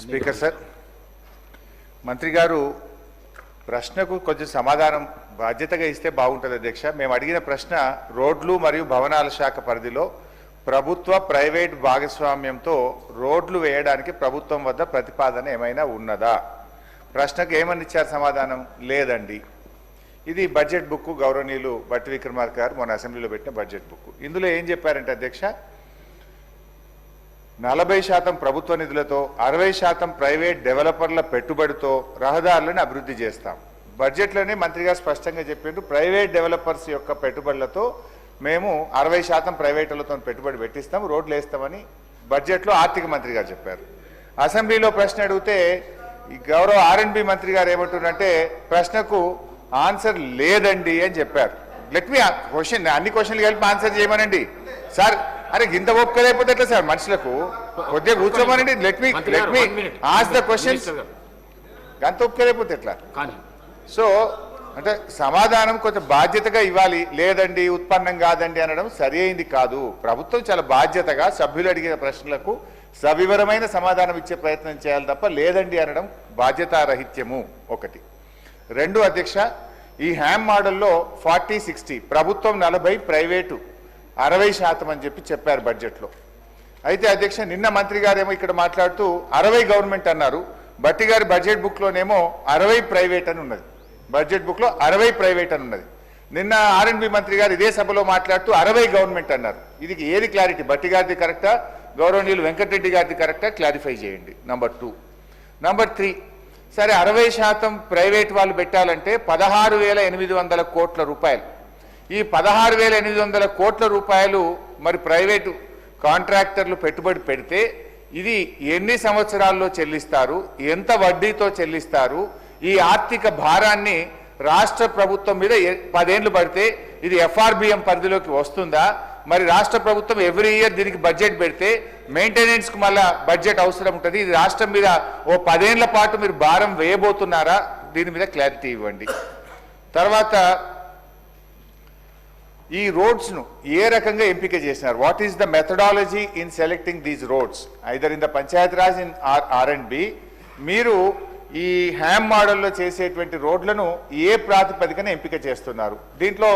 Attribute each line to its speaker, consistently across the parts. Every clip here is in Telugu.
Speaker 1: స్పీకర్ సార్, మంత్రి గారు ప్రశ్నకు కొంచెం సమాధానం బాధ్యతగా ఇస్తే బాగుంటుంది అధ్యక్ష. మేము అడిగిన ప్రశ్న రోడ్లు మరియు భవనాల శాఖ పరిధిలో ప్రభుత్వ ప్రైవేట్ భాగస్వామ్యంతో రోడ్లు వేయడానికి ప్రభుత్వం వద్ద ప్రతిపాదన ఏమైనా ఉన్నదా? ప్రశ్నకు ఏమని ఇచ్చారు సమాధానం? లేదండి. ఇది బడ్జెట్ బుక్, గౌరవనీయులు బట్టి విక్రమార్క గారు మొన్న అసెంబ్లీలో పెట్టిన బడ్జెట్ బుక్. ఇందులో ఏం చెప్పారంటే అధ్యక్ష, 40% ప్రభుత్వ నిధులతో 60% ప్రైవేట్ డెవలపర్ల పెట్టుబడితో రహదారులను అభివృద్ధి చేస్తాం. బడ్జెట్లోనే మంత్రి గారు స్పష్టంగా చెప్పారు, ప్రైవేట్ డెవలపర్స్ యొక్క పెట్టుబడులతో మేము 60% ప్రైవేటులతో పెట్టుబడి పెట్టిస్తాం, రోడ్లు వేస్తామని బడ్జెట్లో ఆర్థిక మంత్రి గారు చెప్పారు. అసెంబ్లీలో ప్రశ్న అడిగితే ఈ గౌరవ R&B మంత్రి గారు ఏమంటున్నారంటే ప్రశ్నకు ఆన్సర్ లేదండి అని చెప్పారు. లెట్ మీ క్వశ్చన్, అన్ని క్వశ్చన్లు కలిపి ఆన్సర్ చేయమనండి సార్. అరే ఇంత ఒప్పుకోలేకపోతే ఎట్లా సార్? మనుషులకు కొద్దిగా కూర్చోమనండి. Let me ask the questions. అంత ఒప్పుకోలేకపోతే ఎట్లా? సో అంటే సమాధానం కొంచెం బాధ్యతగా ఇవ్వాలి. లేదండి, ఉత్పన్నం కాదండి అనడం సరి అయింది కాదు. ప్రభుత్వం చాలా బాధ్యతగా సభ్యులు అడిగిన ప్రశ్నలకు సవివరమైన సమాధానం ఇచ్చే ప్రయత్నం చేయాలి తప్ప లేదండి అనడం బాధ్యతారహిత్యము. ఒకటి. రెండు అధ్యక్ష, ఈ హ్యామ్ మోడల్లో 40-60 ప్రభుత్వం 40, ప్రైవేటు 60% అని చెప్పారు బడ్జెట్లో. అయితే అధ్యక్ష నిన్న మంత్రి గారేమో ఇక్కడ మాట్లాడుతూ 60 గవర్నమెంట్ అన్నారు. బట్టి గారి బడ్జెట్ బుక్లోనేమో 60 ప్రైవేట్ అని ఉన్నది. బడ్జెట్ బుక్లో 60 ప్రైవేట్ అని ఉన్నది. నిన్న R&B మంత్రి గారు ఇదే సభలో మాట్లాడుతూ 60 గవర్నమెంట్ అన్నారు. ఇది ఏది క్లారిటీ? బట్టి గారిది కరెక్టా, గౌరవనీయులు వెంకటరెడ్డి గారిది కరెక్టా? క్లారిఫై చేయండి. నంబర్ 2. నంబర్ 3, సరే 60% ప్రైవేట్ వాళ్ళు పెట్టాలంటే 16,800 కోట్ల రూపాయలు. ఈ 16,800 కోట్ల రూపాయలు మరి ప్రైవేటు కాంట్రాక్టర్లు పెట్టుబడి పెడితే ఇది ఎన్ని సంవత్సరాల్లో చెల్లిస్తారు, ఎంత వడ్డీతో చెల్లిస్తారు? ఈ ఆర్థిక భారాన్ని రాష్ట్ర ప్రభుత్వం మీద 10 ఏళ్లు పడితే ఇది FRBM పరిధిలోకి వస్తుందా? మరి రాష్ట్ర ప్రభుత్వం ఎవ్రీ ఇయర్ దీనికి బడ్జెట్ పెడితే మెయింటెనెన్స్కి మళ్ళా బడ్జెట్ అవసరం ఉంటుంది. ఇది రాష్ట్రం మీద ఓ 10 ఏళ్ల పాటు మీరు భారం వేయబోతున్నారా? దీని మీద క్లారిటీ ఇవ్వండి. తర్వాత ఈ రోడ్స్ను ఏ రకంగా ఎంపిక చేసినారు? What is the methodology in selecting these roads either in the Panchayat Raj in R&B? మీరు ఈ హ్యామ్ మోడల్లో చేసేటువంటి రోడ్లను ఏ ప్రాతిపదికన ఎంపిక చేస్తున్నారు? దీంట్లో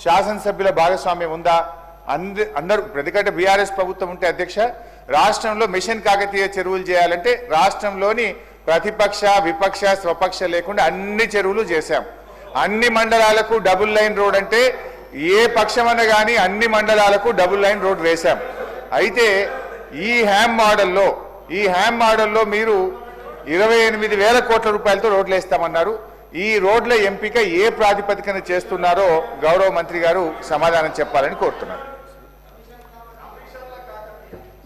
Speaker 1: శాసనసభ్యుల భాగస్వామ్యం ఉందా? అందరూ, ఎందుకంటే బీఆర్ఎస్ ప్రభుత్వం ఉంటే అధ్యక్ష రాష్ట్రంలో మిషన్ కాకతీయ చెరువులు చేయాలంటే రాష్ట్రంలోని ప్రతిపక్ష, విపక్ష, స్వపక్ష లేకుండా అన్ని చెరువులు చేశాం. అన్ని మండలాలకు డబుల్ లైన్ రోడ్ అంటే ఏ పక్షమన్న కానీ అన్ని మండలాలకు డబుల్ లైన్ రోడ్ వేశాం. అయితే ఈ హ్యామ్ మోడల్లో మీరు 28,000 కోట్ల రూపాయలతో రోడ్లు వేస్తామన్నారు. ఈ రోడ్ల ఎంపిక ఏ ప్రాతిపదికన చేస్తున్నారో గౌరవ మంత్రి గారు సమాధానం చెప్పాలని కోరుతున్నారు.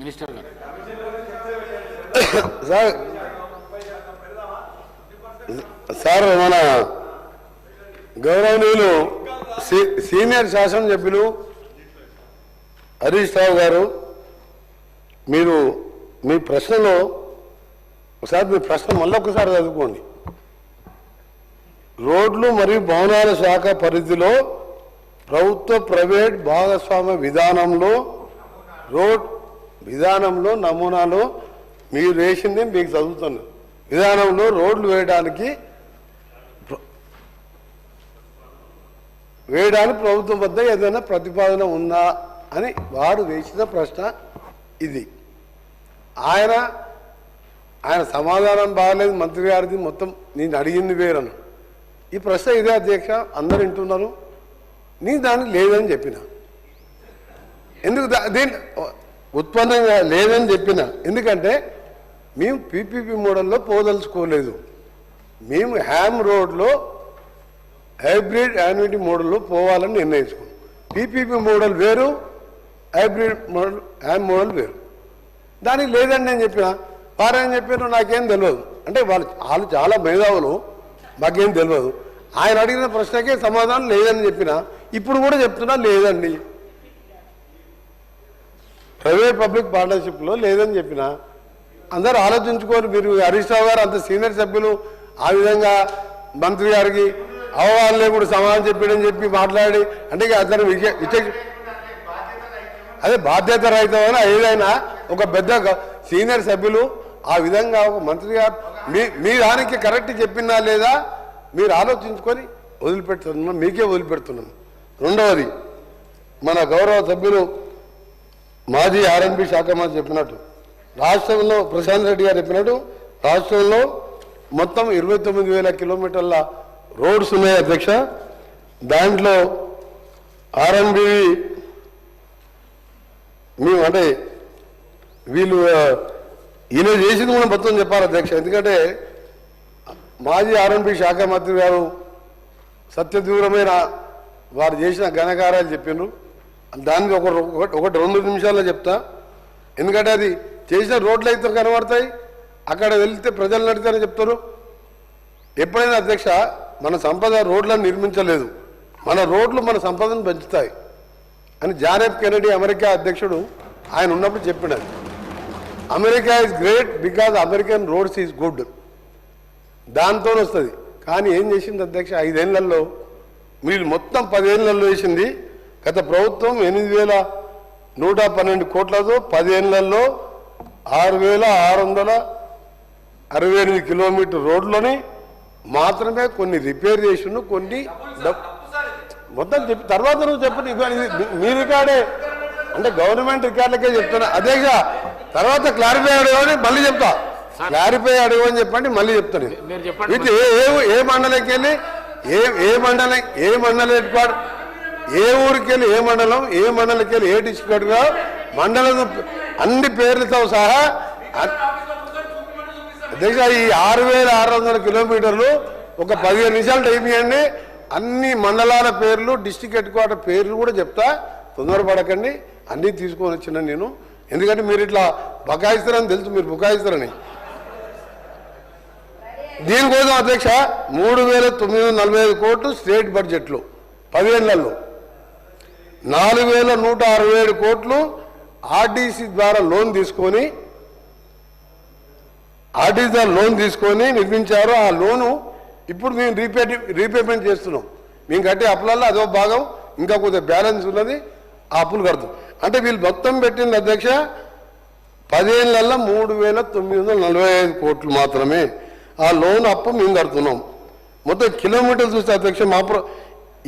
Speaker 2: మినిస్టర్ గారు.
Speaker 3: సార్ మన గౌరవనీయులు సీనియర్ శాసనసభ్యులు హరీష్ రావు గారు, మీరు మీ ప్రశ్నలో ఒకసారి మీ ప్రశ్న మళ్ళొకసారి చదువుకోండి. రోడ్లు మరియు భవనాల శాఖ పరిధిలో ప్రభుత్వ ప్రైవేట్ భాగస్వామ్య విధానంలో నమూనాలో మీరు వేసింది మీకు చదువుతున్నారు. విధానంలో రోడ్లు వేయడానికి ప్రభుత్వం వద్ద ఏదైనా ప్రతిపాదన ఉందా అని వారు వేసిన ప్రశ్న ఇది. ఆయన సమాధానం బాగలేదు మంత్రి గారిది, మొత్తం నేను అడిగింది వేరను. ఈ ప్రశ్న ఇదే అధ్యక్ష, అందరు వింటున్నారు. నేను దానికి లేదని చెప్పిన. ఎందుకు దీని ఉత్పన్నంగా లేదని చెప్పిన? ఎందుకంటే మేము PPP మోడల్లో పోదలుచుకోలేదు. మేము హ్యామ్ రోడ్లో హైబ్రిడ్ యాన్యుటీ మోడల్లో పోవాలని నిర్ణయించుకున్నాం. PPP మోడల్ వేరు, హైబ్రిడ్ మోడల్ హ్యామ్ మోడల్ వేరు. దానికి లేదని నేను చెప్పిన. వారేం చెప్పారు నాకేం తెలియదు. అంటే వాళ్ళు చాలా మేధావులు, మాకేం తెలియదు. ఆయన అడిగిన ప్రశ్నకే సమాధానం లేదని చెప్పిన. ఇప్పుడు కూడా చెప్తున్నా లేదండి. ప్రైవేట్ పబ్లిక్ పార్ట్నర్షిప్లో లేదని చెప్పిన. అందరూ ఆలోచించుకోరు. మీరు హరీష్ రావు గారు అంత సీనియర్ సభ్యులు ఆ విధంగా మంత్రి గారికి అవగాహన కూడా సమాధానం చెప్పాడని చెప్పి మాట్లాడి అంటే అతను అదే బాధ్యత రహితమైన ఏదైనా ఒక పెద్ద సీనియర్ సభ్యులు ఆ విధంగా ఒక మంత్రి గారు మీ దానికి కరెక్ట్ చెప్పినా లేదా మీరు ఆలోచించుకొని వదిలిపెడుతున్నాం, మీకే వదిలిపెడుతున్నాను. రెండవది, మన గౌరవ సభ్యులు మాజీ ఆర్ఎన్బి శాఖ మంత్రి చెప్పినట్టు, రాష్ట్రంలో ప్రశాంత్ రెడ్డి గారు చెప్పినట్టు రాష్ట్రంలో మొత్తం 29,000 కిలోమీటర్ల రోడ్స్ ఉన్నాయి అధ్యక్ష. దాంట్లో ఆర్ఎన్బి మేము అంటే వీళ్ళు ఈయన చేసింది కూడా మొత్తం చెప్పాలి అధ్యక్ష. ఎందుకంటే మాజీ ఆర్ఎన్బి శాఖ మంత్రి గారు సత్యదూరమైన వారు చేసిన ఘనకార్యాలు చెప్పిండ్రు. దానికి ఒకటి 2 నిమిషాల్లో చెప్తా. ఎందుకంటే అది చేసిన రోడ్లు అయితే కనబడతాయి, అక్కడ వెళ్తే ప్రజలు నడితేనే చెప్తారు. ఎప్పుడైనా అధ్యక్ష మన సంపద రోడ్లను నిర్మించలేదు, మన రోడ్లు మన సంపదను పెంచుతాయి అని జాన్ ఎఫ్ కెనడీ అమెరికా అధ్యక్షుడు ఆయన ఉన్నప్పుడు చెప్పినది. America is great because American roads is good, దాంతో వస్తుంది. కానీ ఏం చేసింది అధ్యక్ష 5 ఏళ్లలో, మీరు మొత్తం 10 ఏళ్లలో వేసింది. గత ప్రభుత్వం 8,112 కోట్లతో 10 ఏళ్లలో 6,668 కిలోమీటర్ రోడ్లని మాత్రమే కొన్ని రిపేర్ చేసిండు, కొన్ని మొత్తం చెప్పి తర్వాత నువ్వు చెప్పండి. మీ రికార్డే అంటే గవర్నమెంట్ రికార్డులకే చెప్తున్నా అధ్యక్ష. తర్వాత క్లారిఫై అడగని మళ్ళీ చెప్తా, క్లారిఫై అడగని చెప్పండి మళ్ళీ చెప్తాను. ఇది ఏ మండలంకి వెళ్ళి ఏ మండలం హెడ్ క్వార్టర్, ఏ ఊరికి వెళ్ళి ఏ మండలం, ఏ మండలంకి వెళ్ళి ఏ డిస్ట్రిక్ట్ మండలం అన్ని పేర్లతో సహా అధ్యక్ష ఈ 6,600 కిలోమీటర్లు ఒక 15 నిమిషాలు టైం ఇవ్వండి. అన్ని మండలాల పేర్లు, డిస్ట్రిక్ట్ హెడ్ క్వార్టర్ పేర్లు కూడా చెప్తా, తొందరపడకండి. అన్నీ తీసుకొని వచ్చిన నేను, ఎందుకంటే మీరు ఇట్లా బకాయిస్తారని తెలుసు, మీరు బుకాయిస్తారని. దీనికోసం అధ్యక్ష 3,945 కోట్లు స్టేట్ బడ్జెట్లో 10 ఏళ్లలో, 4,167 కోట్లు ఆర్టీసీ ద్వారా లోన్ తీసుకొని నిర్మించారు. ఆ లోను ఇప్పుడు మేము రీపేమెంట్ చేస్తున్నాం. మేము కట్టే అప్పులలో అదో భాగం ఇంకా కొద్దిగా బ్యాలెన్స్ ఉన్నది, ఆ అప్పులు కడతాం. అంటే వీళ్ళు మొత్తం పెట్టింది అధ్యక్ష 10 ఏళ్లలో 3,945 కోట్లు మాత్రమే. ఆ లోన్ అప్పు మేము కడుతున్నాం. మొత్తం కిలోమీటర్లు చూస్తే అధ్యక్ష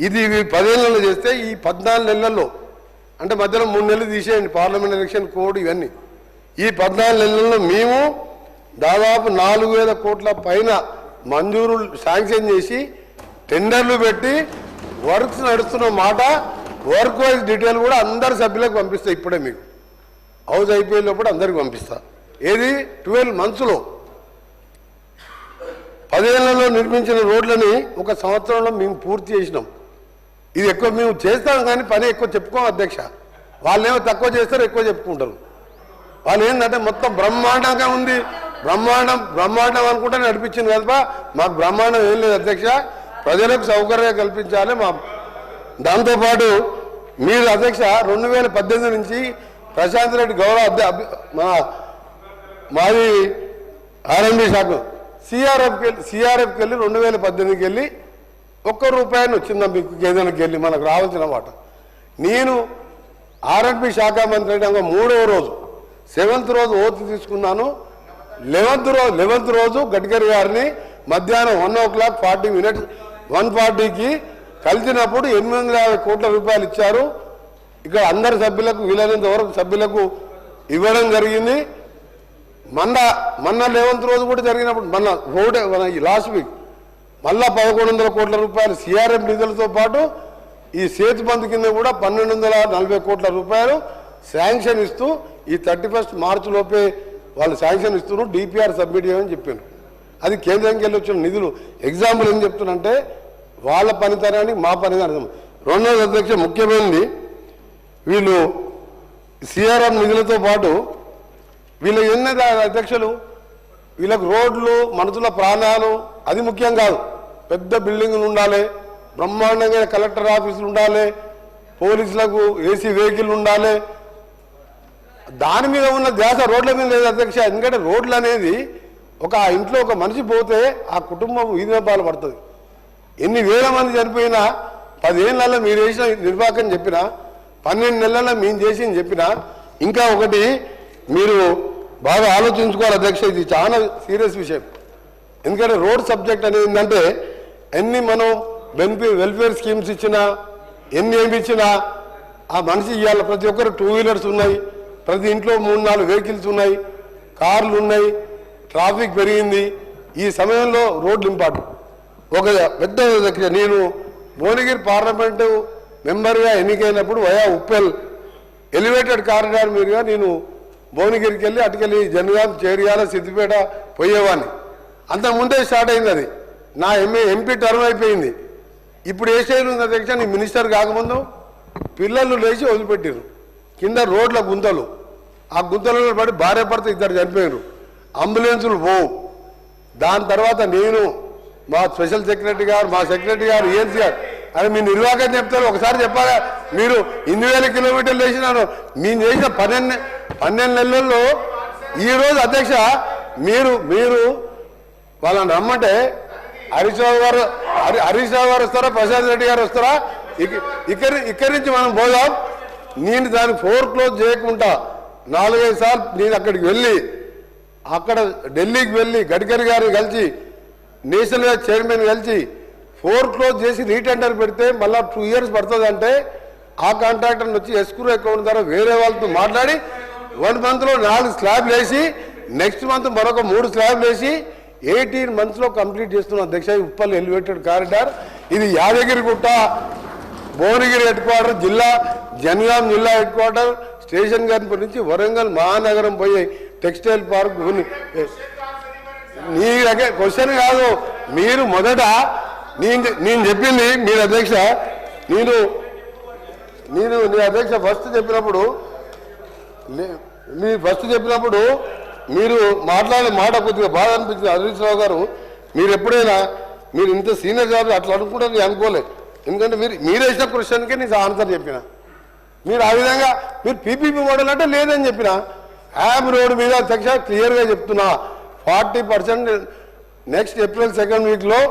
Speaker 3: ఇది 10 ఏళ్లలో చేస్తే ఈ 14 నెలల్లో, అంటే మధ్యలో 3 నెలలు తీసేయండి పార్లమెంట్ ఎలక్షన్ కోడ్ ఇవన్నీ, ఈ 14 నెలల్లో మేము దాదాపు 4,000 కోట్ల పైన మంజూరు శాంక్షన్ చేసి టెండర్లు పెట్టి వర్క్స్ నడుస్తున్న మాట. వర్క్ వైజ్ డీటెయిల్ కూడా అందరు సభ్యులకు పంపిస్తా. ఇప్పుడే మీకు హౌస్ అయిపోయేటప్పుడు అందరికి పంపిస్తా. ఏది 12 మంత్స్లో 10 ఏళ్లలో నిర్మించిన రోడ్లని 1 సంవత్సరంలో మేము పూర్తి చేసినాం. ఇది ఎక్కువ మేము చేస్తాం కానీ పని ఎక్కువ చెప్పుకోం అధ్యక్ష. వాళ్ళేమో తక్కువ చేస్తారు, ఎక్కువ చెప్పుకుంటారు. వాళ్ళు ఏంటంటే మొత్తం బ్రహ్మాండంగా ఉంది, బ్రహ్మాండం అనుకుంటే నడిపించింది కదా. మాకు బ్రహ్మాండం ఏం లేదు అధ్యక్ష. ప్రజలకు సౌకర్యం కల్పించాలి. దాంతోపాటు మీరు అధ్యక్ష 2018 నుంచి ప్రశాంత్ రెడ్డి గౌరవ మాది ఆర్ఎండి శాఖ సిఆర్ఎఫ్కి వెళ్ళి 2018కి వెళ్ళి ₹1 వచ్చిందా మీకు ఏదైనా వెళ్ళి మనకు రావాల్సిన మాట. నేను ఆర్ఎండి శాఖ మంత్రి అంటే 3వ రోజు 7th రోజు ఓతు తీసుకున్నాను. 11th రోజు గడ్కరీ గారిని మధ్యాహ్నం 1:40 1:40కి కలిసినప్పుడు 850 కోట్ల రూపాయలు ఇచ్చారు. ఇక్కడ అందరి సభ్యులకు వీలైనంత వరకు సభ్యులకు ఇవ్వడం జరిగింది. మొన్న 11th రోజు కూడా జరిగినప్పుడు మన లాస్ట్ వీక్ మళ్ళా 1,100 కోట్ల రూపాయలు సిఆర్ఎం నిధులతో పాటు ఈ సేతు బంధు కింద కూడా 1,240 కోట్ల రూపాయలు శాంక్షన్ ఇస్తూ ఈ 31 మార్చి లోపే వాళ్ళు శాంక్షన్ ఇస్తున్నారు. డిపిఆర్ సబ్మిట్ చేయమని చెప్పాను. అది కేంద్రంకి వెళ్ళి వచ్చిన నిధులు. ఎగ్జాంపుల్ ఏం చెప్తున్నంటే వాళ్ళ పనితనానికి మా పనితనం. రెండోది అధ్యక్ష ముఖ్యమైనది, వీళ్ళు సిఆర్ఎం నిధులతో పాటు వీళ్ళు ఎన్నది అధ్యక్షులు, వీళ్ళకు రోడ్లు, మనుషుల ప్రాణాలు అది ముఖ్యం కాదు. పెద్ద బిల్డింగులు ఉండాలి, బ్రహ్మాండంగా కలెక్టర్ ఆఫీసులు ఉండాలి, పోలీసులకు ఏసీ వెహికల్ ఉండాలి. దాని మీద ఉన్న ధ్యాస రోడ్ల మీద లేదు అధ్యక్ష. ఎందుకంటే రోడ్లు అనేది ఒక ఇంట్లో ఒక మనిషి పోతే ఆ కుటుంబం వీధిన పాలు పడుతుంది. ఎన్ని వేల మంది చనిపోయినా 10 ఏళ్లలో మీరు వేసిన నిర్వాహకం చెప్పినా, 12 నెలల్లో మేము చేసింది చెప్పినా, ఇంకా ఒకటి మీరు బాగా ఆలోచించుకోవాలి అధ్యక్ష, ఇది చాలా సీరియస్ విషయం. ఎందుకంటే రోడ్ సబ్జెక్ట్ అనేది ఏంటంటే ఎన్ని మనం వెల్ఫేర్ స్కీమ్స్ ఇచ్చినా ఎన్ని ఏమి ఇచ్చినా ఆ మనిషి ఇవ్వాలి. ప్రతి ఒక్కరు 2 వీలర్స్ ఉన్నాయి, ప్రతి ఇంట్లో 3-4 వెహికల్స్ ఉన్నాయి, కార్లు ఉన్నాయి, ట్రాఫిక్ పెరిగింది. ఈ సమయంలో రోడ్లు ఇంపార్టెంట్. ఒక పెద్ద నేను భువనగిరి పార్లమెంటు మెంబర్గా ఎన్నికైనప్పుడు వయా ఉప్పల్ ఎలివేటెడ్ కారిడార్ మీదుగా నేను భువనగిరికి వెళ్ళి అటుకెళ్ళి జనగాం, చేరియాల, సిద్దిపేట పోయేవాడిని. అంతకుముందే స్టార్ట్ అయింది అది. నా ఎంపీ టర్మ్ అయిపోయింది. ఇప్పుడు ఏ స్టైల్ ఉంది అధ్యక్ష, నీ మినిస్టర్ కాకముందు పిల్లలు లేచి వదిలిపెట్టారు కింద రోడ్ల గుంతలు. ఆ గుంతలలో పడి భార్య భర్త 2 చనిపోయారు. అంబులెన్సులు పోవు. దాని తర్వాత నేను, మా స్పెషల్ సెక్రటరీ గారు, మా సెక్రటరీ గారు, ఏఎన్సీ గారు, అది మీ నిర్వాహకం చెప్తారు. ఒకసారి చెప్పాలా, మీరు 8,000 కిలోమీటర్లు వేసినారు. మేము చేసిన 12 నెలల్లో ఈరోజు అధ్యక్ష మీరు వాళ్ళని రమ్మంటే హరీష్ రావు గారు వస్తారా, ప్రశాంత్ రెడ్డి గారు వస్తారా? ఇక్కడి నుంచి మనం పోదాం. నేను దాన్ని క్లోజ్ చేయకుండా 4-5 సార్లు నేను అక్కడికి వెళ్ళి, అక్కడ ఢిల్లీకి వెళ్ళి గడ్కరీ గారిని కలిసి, నేషనల్ హైవే చైర్మన్ కలిసి క్లోజ్ చేసి రీటెండర్ పెడితే మళ్ళీ 2 ఇయర్స్ పడుతుంది. అంటే ఆ కాంట్రాక్టర్ని వచ్చి ఎస్క్రూ అకౌంట్ ద్వారా వేరే వాళ్ళతో మాట్లాడి 1 మంత్లో 4 స్లాబ్లు వేసి, నెక్స్ట్ మంత్ మరొక 3 స్లాబ్లు వేసి 18 మంత్స్లో కంప్లీట్ చేస్తున్నాం అధ్యక్ష. Uppal elevated corridor. ఇది యాదగిరిగుట్ట, భువనగిరి హెడ్ క్వార్టర్, జనగాం జిల్లా హెడ్ క్వార్టర్, స్టేషన్ గన్పూర్ నుంచి వరంగల్ మహానగరం పోయే టెక్స్టైల్ పార్క్. నీ దగ్గర క్వశ్చన్ కాదు, మీరు మొదట నేను చెప్పింది మీరు అధ్యక్ష, నేను నీ అధ్యక్ష ఫస్ట్ చెప్పినప్పుడు మీరు మాట్లాడే మాట కొద్దిగా బాధ అనిపించింది. హరీష్ రావు గారు, మీరు ఎప్పుడైనా మీరు ఇంత సీనియర్ జాబ్ అట్లా అనుకుంటే నేను అనుకోలేదు. ఎందుకంటే మీరు వేసిన క్వశ్చన్కే నేను ఆన్సర్ చెప్పిన. మీరు ఆ విధంగా మీరు పీపీపీ మోడల్ అంటే లేదని చెప్పిన. హ్యామ్ రోడ్ మీద అధ్యక్ష క్లియర్గా చెప్తున్నా, 40% నెక్స్ట్ ఏప్రిల్ 2nd వీక్లో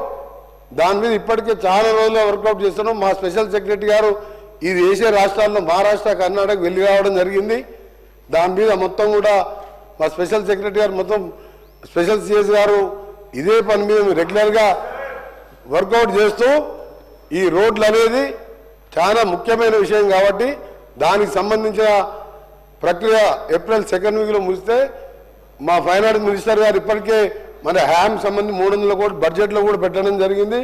Speaker 3: దాని మీద ఇప్పటికే చాలా రోజులు వర్కౌట్ చేస్తున్నాం. మా స్పెషల్ సెక్రటరీ గారు ఇది వేసే రాష్ట్రాల్లో మహారాష్ట్ర, కర్ణాటక వెళ్ళి రావడం జరిగింది. దాని మీద మొత్తం కూడా మా స్పెషల్ సెక్రటరీ గారు, మొత్తం స్పెషల్ సిఎస్ గారు ఇదే పని మీద రెగ్యులర్గా వర్కౌట్ చేస్తూ, ఈ రోడ్లు అనేది చాలా ముఖ్యమైన విషయం కాబట్టి దానికి సంబంధించిన ప్రక్రియ ఏప్రిల్ 2nd వీక్లో ముగిస్తే మా ఫైనాన్స్ మినిస్టర్ గారు ఇప్పటికే మన హ్యామ్ సంబంధించి 300 కోట్లు బడ్జెట్లో కూడా పెట్టడం జరిగింది.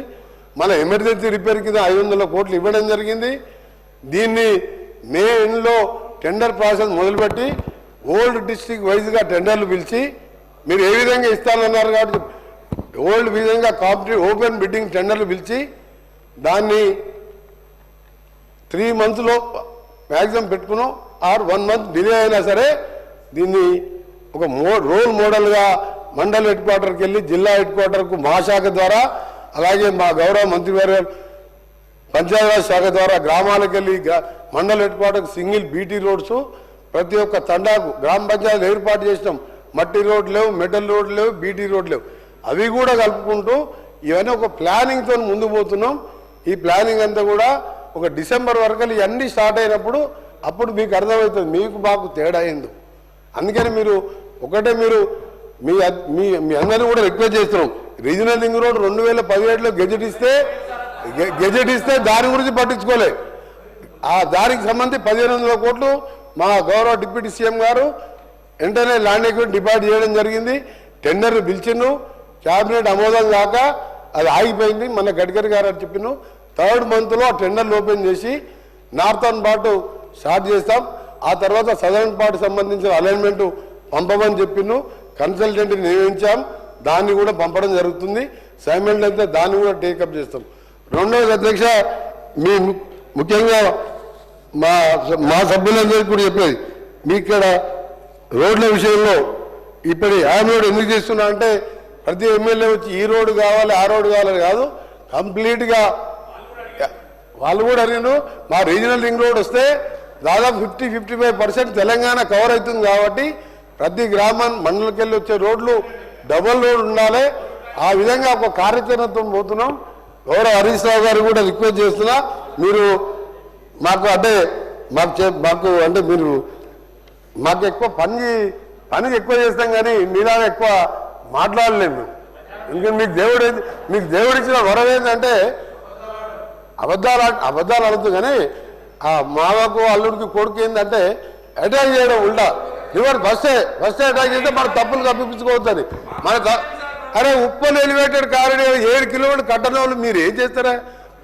Speaker 3: మన ఎమర్జెన్సీ రిపేర్ కింద 500 కోట్లు ఇవ్వడం జరిగింది. దీన్ని మే ఎండ్లో టెండర్ ప్రాసెస్ మొదలుపెట్టి ఓల్డ్ డిస్ట్రిక్ట్ వైజ్గా టెండర్లు పిలిచి, మీరు ఏ విధంగా ఇస్తానన్నారు కాబట్టి ఓల్డ్ విధంగా కాంపిటేటివ్ ఓపెన్ బిడ్డింగ్ టెండర్లు పిలిచి దాన్ని 3 మంత్స్లో మ్యాక్సిమం పెట్టుకున్నాం. 1 మంత్ డిలే అయినా సరే దీన్ని ఒక రోల్ మోడల్గా మండల్ హెడ్ క్వార్టర్కి వెళ్ళి జిల్లా హెడ్ క్వార్టర్కు మా శాఖ ద్వారా, అలాగే మా గౌరవ మంత్రివర్గ పంచాయతీరాజ్ శాఖ ద్వారా గ్రామాలకు వెళ్ళి మండల్ హెడ్ క్వార్టర్కి సింగిల్ బీటీ రోడ్స్ ప్రతి ఒక్క తండాకు గ్రామ పంచాయతీలు ఏర్పాటు చేసినాం. మట్టి రోడ్లు లేవు, మెటల్ రోడ్లు లేవు, బీటీ రోడ్లు లేవు. అవి కూడా కలుపుకుంటూ ఇవన్నీ ఒక ప్లానింగ్తో ముందు పోతున్నాం. ఈ ప్లానింగ్ అంతా కూడా ఒక డిసెంబర్ వరకు ఇవన్నీ స్టార్ట్ అయినప్పుడు అప్పుడు మీకు అర్థమవుతుంది మీకు మాకు తేడా అయింది. అందుకని మీరు మీ అందరినీ కూడా రిక్వెస్ట్ చేస్తున్నాం, రీజనల్ లింక్ రోడ్ 2017లో గెజెట్ ఇస్తే దాని గురించి పట్టించుకోలే. ఆ దానికి సంబంధించి 1500 కోట్లు మా గౌరవ డిప్యూటీ సీఎం గారు వెంటనే ల్యాండ్ ఎక్విటీ డిపాజిట్ చేయడం జరిగింది. టెండర్లు పిలిచిండు, క్యాబినెట్ ఆమోదం కాక అది ఆగిపోయింది. మన గడ్కరీ గారు చెప్పిను 3rd మంత్లో ఆ టెండర్లు ఓపెన్ చేసి నార్థన్ పార్ట్ స్టార్ట్ చేస్తాం. ఆ తర్వాత సదరన్ పార్ట్ సంబంధించిన అలైన్మెంట్ పంపమని చెప్పిను. కన్సల్టెంట్ని నియమించాం, దాన్ని కూడా పంపడం జరుగుతుంది. సైమల్టేనియస్గా దాన్ని కూడా టేకప్ చేస్తాం. రెండవది అధ్యక్ష, మీ ముఖ్యంగా మా సభ్యులందరికీ కూడా చెప్పేది, మీ ఇక్కడ రోడ్ల విషయంలో ఇప్పుడు హ్యామ్ రోడ్ ఎందుకు చేస్తున్నా అంటే ప్రతి ఎమ్మెల్యే వచ్చి ఈ రోడ్డు కావాలి ఆ రోడ్డు కావాలని కాదు, కంప్లీట్గా వాళ్ళు కూడా అడిగారు. మా రీజనల్ రింగ్ రోడ్ వస్తే దాదాపు 50-55% తెలంగాణ కవర్ అవుతుంది కాబట్టి ప్రతి గ్రామం మండలికి వెళ్ళి వచ్చే రోడ్లు డబుల్ రోడ్ ఉండాలి. ఆ విధంగా ఒక కార్యాచరణతో పోతున్నాం. గౌరవ హరీష్ రావు గారు కూడా రిక్వెస్ట్ చేస్తున్నా, మీరు మాకు ఎక్కువ పని పని ఎక్కువ చేస్తాం కానీ మీలాగా ఎక్కువ మాట్లాడలేము. ఇంకా మీకు దేవుడు ఇచ్చిన వరం ఏంటంటే అబద్ధాలు అడుగుతూ కానీ ఆ మావకు అల్లుడికి కొడుకు ఏంటంటే అటాక్ చేయడం ఉల్టా రివర్స్ ఫస్ట్ అటాక్ చేస్తే మన తప్పులు కప్పించుకోవద్దని అరే ఉప్పల్ ఎలివేటెడ్ కారిడార్ 7 కిలోమీటర్లు కట్టడం వాళ్ళు మీరు ఏం చేస్తారా?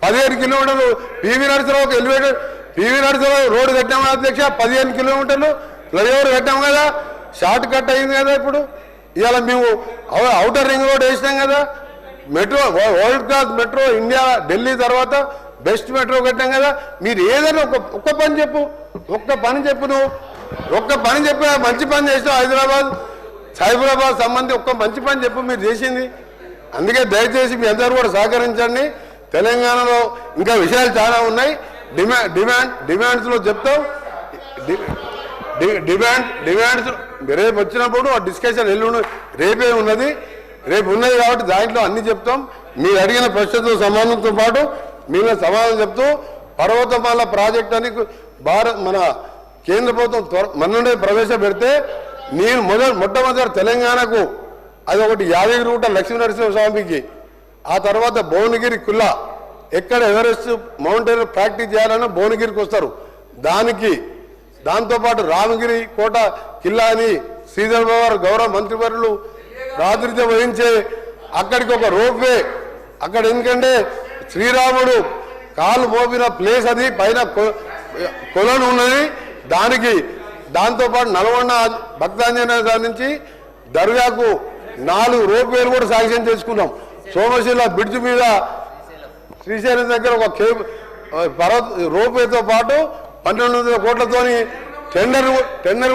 Speaker 3: 17 కిలోమీటర్లు P V Narasimha Rao elevated P V Narasimha Rao road కట్టాము అధ్యక్ష. 15 కిలోమీటర్లు ఫ్లైఓవర్ కట్టాము కదా, షార్ట్ కట్ అయింది కదా. ఇప్పుడు ఇవాళ మేము అవుటర్ రింగ్ రోడ్ వేసినాం కదా, metro world class metro India Delhi తర్వాత బెస్ట్ మెట్రో కట్టాం కదా. మీరు ఏదైనా ఒక్క పని చెప్పు, నువ్వు ఒక్క పని చెప్పి మంచి పని చేసినావు. సైబరాబాద్ సంబంధించి ఒక్క మంచి పని చెప్పు మీరు చేసింది. అందుకే దయచేసి మీ అందరూ కూడా సహకరించండి. తెలంగాణలో ఇంకా విషయాలు చాలా ఉన్నాయి. డిమాండ్స్లో చెప్తాం. డిమాండ్స్ రేపు వచ్చినప్పుడు ఆ డిస్కషన్ రేపే ఉన్నది కాబట్టి దాంట్లో అన్ని చెప్తాం. మీరు అడిగిన ప్రశ్నతో సమాధానంతో పాటు మీరు సమాధానం చెప్తూ పర్వతమాల ప్రాజెక్ట్ అని మన కేంద్ర ప్రభుత్వం మొన్నే ప్రవేశపెడితే నేను మొట్టమొదటి తెలంగాణకు అది ఒకటి యాదగిరిగుట్ట లక్ష్మీనరసింహస్వామికి, ఆ తర్వాత భువనగిరి కుల్లా ఎక్కడ ఎవరెస్ట్ మౌంటైన్ ప్రాక్టీస్ చేయాలన్నా భువనగిరికి వస్తారు. దాంతోపాటు రామగిరి కోట కిల్లా అని శ్రీధర్ బాబు గౌరవ మంత్రివర్యులు ప్రాతినిధ్యం వహించే అక్కడికి ఒక రోప్వే అక్కడ, ఎందుకంటే శ్రీరాముడు కాలు మోపిన ప్లేస్ అది, పైన కొలను ఉన్నది. దాంతోపాటు నల్గొండ భక్తాంజనేయ గారి నుంచి దర్గాకు 4 రోప్వేలు కూడా శాంక్షన్ చేసుకున్నాం. సోమశిల బ్రిడ్జ్ మీద శ్రీశైలం దగ్గర ఒక రోప్వేతో పాటు 1200 కోట్లతోని టెండర్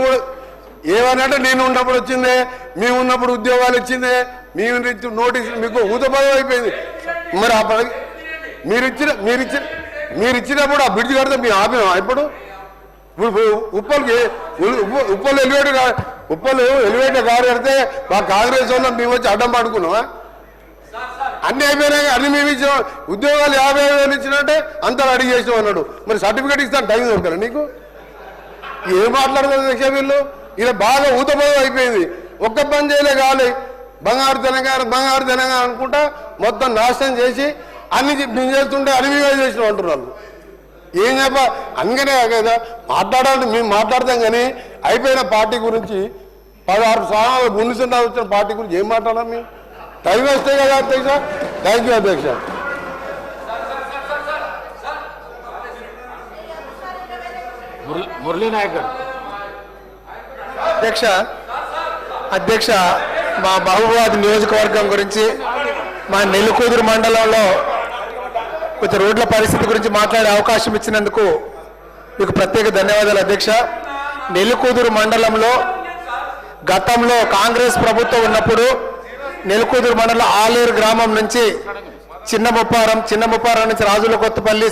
Speaker 3: కూడా ఏమనంటే నేను ఉన్నప్పుడు వచ్చిందే, మేము ఉన్నప్పుడు ఉద్యోగాలు ఇచ్చిందే, మేము నోటీసులు మీకు ఊతపదం అయిపోయింది. మరి మీరు ఇచ్చినప్పుడు ఆ బ్రిడ్జ్ కడితే మేము ఆపినాం. ఇప్పుడు ఉప్పల్ ఎలివేటర్ కారు కడితే మా కాంగ్రెస్ వాళ్ళం మేము వచ్చి అడ్డం పడుకున్నామా? అన్ని అయిపోయినాయి, అన్ని మేము ఇచ్చాం. ఉద్యోగాలు 50,000 ఇచ్చినట్టే అంతా అడిగి చేసాం అన్నాడు. మరి సర్టిఫికేట్ ఇస్తాను టైం దొరకరా నీకు? ఏం మాట్లాడుతుంది లక్ష్య వీళ్ళు? ఇలా బాగా ఊతపోయి అయిపోయింది. ఒక్క పని చేయలే కావాలి. బంగారు తెలంగాణ అనుకుంటా మొత్తం నాశనం చేసి అన్ని మేము చేస్తుంటే అన్ని చేసిన అంటున్నారు. ఏం అందుకనే కదా మాట్లాడాలి. మేము మాట్లాడతాం కానీ అయిపోయిన పార్టీ గురించి 16 సంవత్సరాలు ముందు వచ్చిన పార్టీ గురించి ఏం మాట్లాడాలి? మేము టైం వేస్తే కదా అధ్యక్ష. థ్యాంక్ యూ అధ్యక్ష.
Speaker 2: మురళీనాయక్ గారు.
Speaker 4: అధ్యక్ష మా మహబూబాబాద్ నియోజకవర్గం గురించి, మా నెల్లికూదురు మండలంలో కొంచెం రోడ్ల పరిస్థితి గురించి మాట్లాడే అవకాశం ఇచ్చినందుకు మీకు ప్రత్యేక ధన్యవాదాలు అధ్యక్ష. నెల్లికూదురు మండలంలో గతంలో కాంగ్రెస్ ప్రభుత్వం ఉన్నప్పుడు నెల్లికూదురు మండలం ఆలేరు గ్రామం నుంచి చిన్న ముప్పారం నుంచి రాజుల కొత్తపల్లి